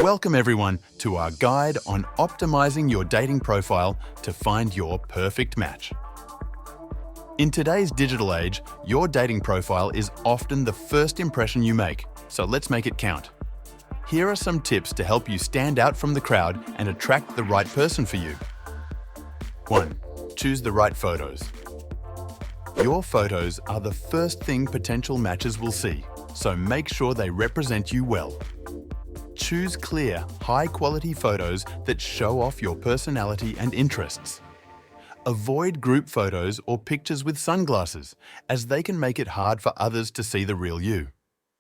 Welcome everyone to our guide on optimizing your dating profile to find your perfect match. In today's digital age, your dating profile is often the first impression you make, so let's make it count. Here are some tips to help you stand out from the crowd and attract the right person for you. 1. Choose the right photos. Your photos are the first thing potential matches will see, so make sure they represent you well. Choose clear, high-quality photos that show off your personality and interests. Avoid group photos or pictures with sunglasses, as they can make it hard for others to see the real you.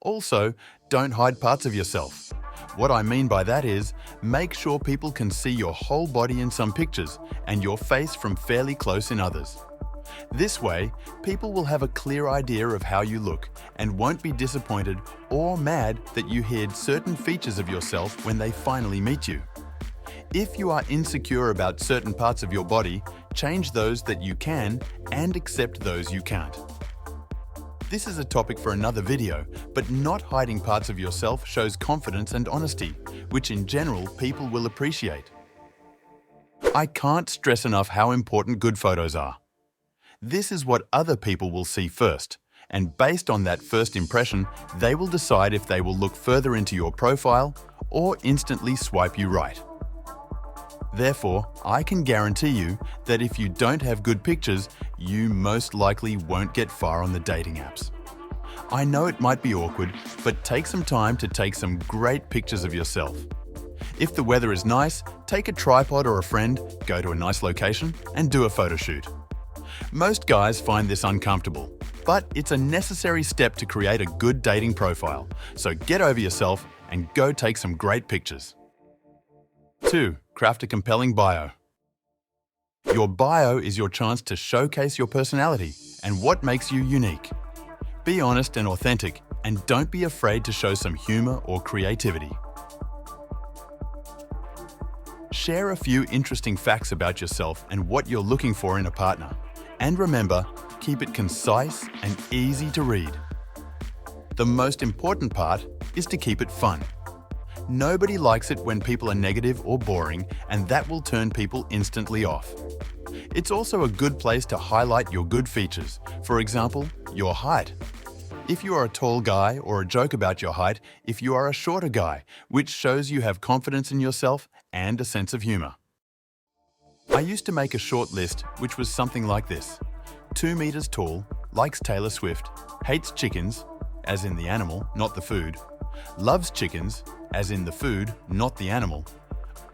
Also, don't hide parts of yourself. What I mean by that is, make sure people can see your whole body in some pictures and your face from fairly close in others. This way, people will have a clear idea of how you look and won't be disappointed or mad that you hid certain features of yourself when they finally meet you. If you are insecure about certain parts of your body, change those that you can and accept those you can't. This is a topic for another video, but not hiding parts of yourself shows confidence and honesty, which in general people will appreciate. I can't stress enough how important good photos are. This is what other people will see first, and based on that first impression, they will decide if they will look further into your profile or instantly swipe you right. Therefore, I can guarantee you that if you don't have good pictures, you most likely won't get far on the dating apps. I know it might be awkward, but take some time to take some great pictures of yourself. If the weather is nice, take a tripod or a friend, go to a nice location, and do a photo shoot. Most guys find this uncomfortable, but it's a necessary step to create a good dating profile, so get over yourself and go take some great pictures. 2. Craft a compelling bio. Your bio is your chance to showcase your personality and what makes you unique. Be honest and authentic, and don't be afraid to show some humor or creativity. Share a few interesting facts about yourself and what you're looking for in a partner. And remember, keep it concise and easy to read. The most important part is to keep it fun. Nobody likes it when people are negative or boring, and that will turn people instantly off. It's also a good place to highlight your good features, for example, your height. If you are a tall guy, or a joke about your height if you are a shorter guy, which shows you have confidence in yourself and a sense of humor. I used to make a short list which was something like this: 2 meters tall, likes Taylor Swift, hates chickens, as in the animal, not the food, loves chickens, as in the food, not the animal,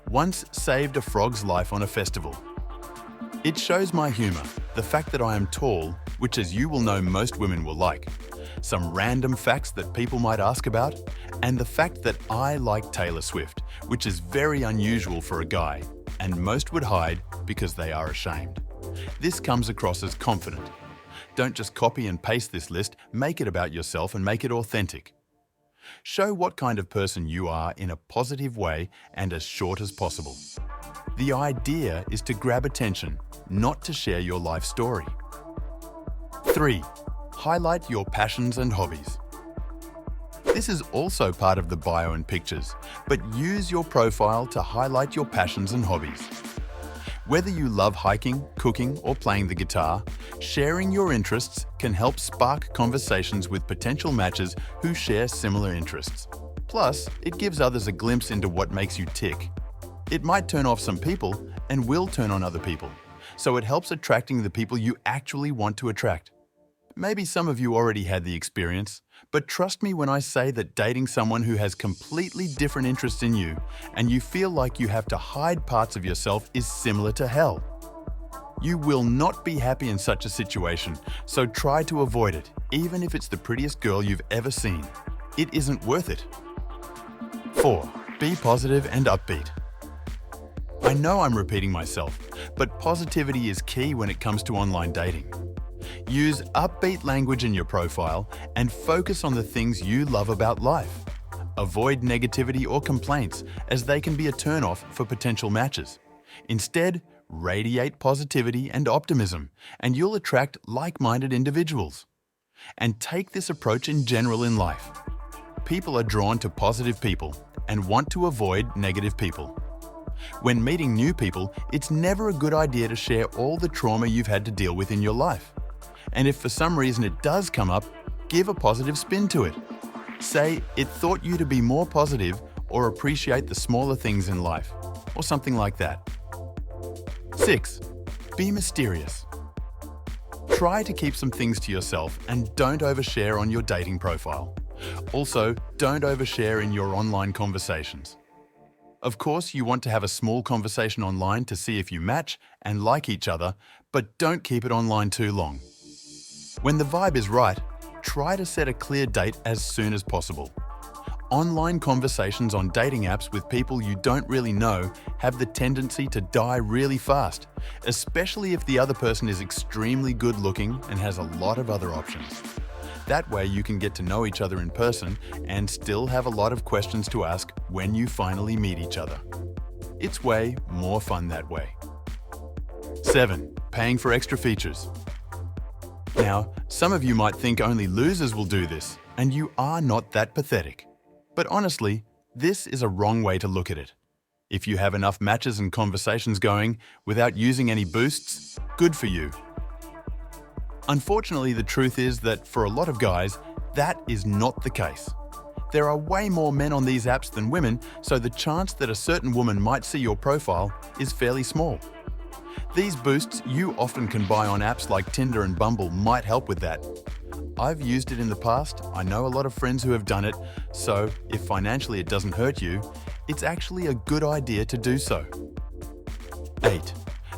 once saved a frog's life on a festival. It shows my humor, the fact that I am tall, which as you will know most women will like, some random facts that people might ask about, and the fact that I like Taylor Swift, which is very unusual for a guy, and most would hide because they are ashamed. This comes across as confident. Don't just copy and paste this list, make it about yourself and make it authentic. Show what kind of person you are in a positive way and as short as possible. The idea is to grab attention, not to share your life story. 3. Highlight your passions and hobbies. This is also part of the bio and pictures, but use your profile to highlight your passions and hobbies. Whether you love hiking, cooking, or playing the guitar, sharing your interests can help spark conversations with potential matches who share similar interests. Plus, it gives others a glimpse into what makes you tick. It might turn off some people and will turn on other people, so it helps attracting the people you actually want to attract. Maybe some of you already had the experience, but trust me when I say that dating someone who has completely different interests in you and you feel like you have to hide parts of yourself is similar to hell. You will not be happy in such a situation, so try to avoid it, even if it's the prettiest girl you've ever seen. It isn't worth it. 4. Be positive and upbeat. I know I'm repeating myself, but positivity is key when it comes to online dating. Use upbeat language in your profile and focus on the things you love about life. Avoid negativity or complaints, as they can be a turn-off for potential matches. Instead, radiate positivity and optimism, and you'll attract like-minded individuals. And take this approach in general in life. People are drawn to positive people, and want to avoid negative people. When meeting new people, it's never a good idea to share all the trauma you've had to deal with in your life. And if for some reason it does come up, give a positive spin to it. Say it taught you to be more positive or appreciate the smaller things in life, or something like that. 6. Be mysterious. Try to keep some things to yourself and don't overshare on your dating profile. Also, don't overshare in your online conversations. Of course, you want to have a small conversation online to see if you match and like each other, but don't keep it online too long. When the vibe is right, try to set a clear date as soon as possible. Online conversations on dating apps with people you don't really know have the tendency to die really fast, especially if the other person is extremely good looking and has a lot of other options. That way you can get to know each other in person and still have a lot of questions to ask when you finally meet each other. It's way more fun that way. 7. Paying for extra features. Now, some of you might think only losers will do this, and you are not that pathetic. But honestly, this is a wrong way to look at it. If you have enough matches and conversations going without using any boosts, good for you. Unfortunately, the truth is that for a lot of guys, that is not the case. There are way more men on these apps than women, so the chance that a certain woman might see your profile is fairly small. These boosts you often can buy on apps like Tinder and Bumble might help with that. I've used it in the past, I know a lot of friends who have done it, so if financially it doesn't hurt you, it's actually a good idea to do so. 8.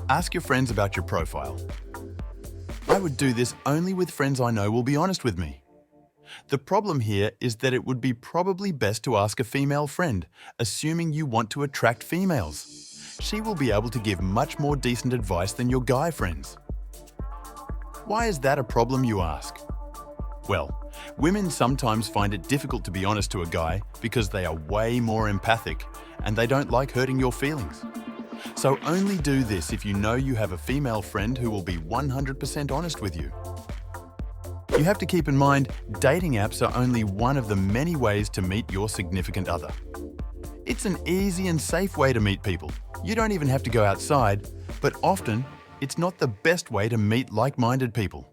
Ask your friends about your profile. I would do this only with friends I know will be honest with me. The problem here is that it would be probably best to ask a female friend, assuming you want to attract females. She will be able to give much more decent advice than your guy friends. Why is that a problem, you ask? Well, women sometimes find it difficult to be honest to a guy because they are way more empathic and they don't like hurting your feelings. So only do this if you know you have a female friend who will be 100% honest with you. You have to keep in mind, dating apps are only one of the many ways to meet your significant other. It's an easy and safe way to meet people. You don't even have to go outside, but often it's not the best way to meet like-minded people.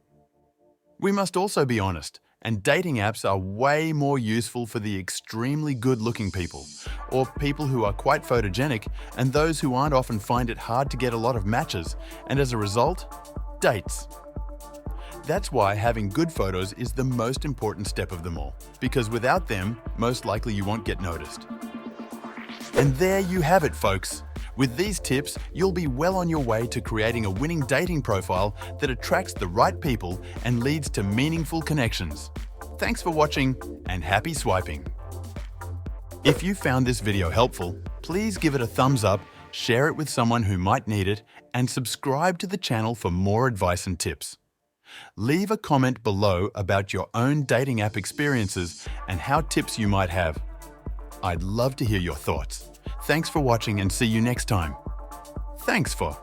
We must also be honest, and dating apps are way more useful for the extremely good-looking people, or people who are quite photogenic, and those who aren't often find it hard to get a lot of matches, and as a result, dates. That's why having good photos is the most important step of them all, because without them, most likely you won't get noticed. And there you have it, folks. With these tips, you'll be well on your way to creating a winning dating profile that attracts the right people and leads to meaningful connections. Thanks for watching and happy swiping. If you found this video helpful, please give it a thumbs up, share it with someone who might need it, and subscribe to the channel for more advice and tips. Leave a comment below about your own dating app experiences and how tips you might have. I'd love to hear your thoughts. Thanks for watching and see you next time. Thanks for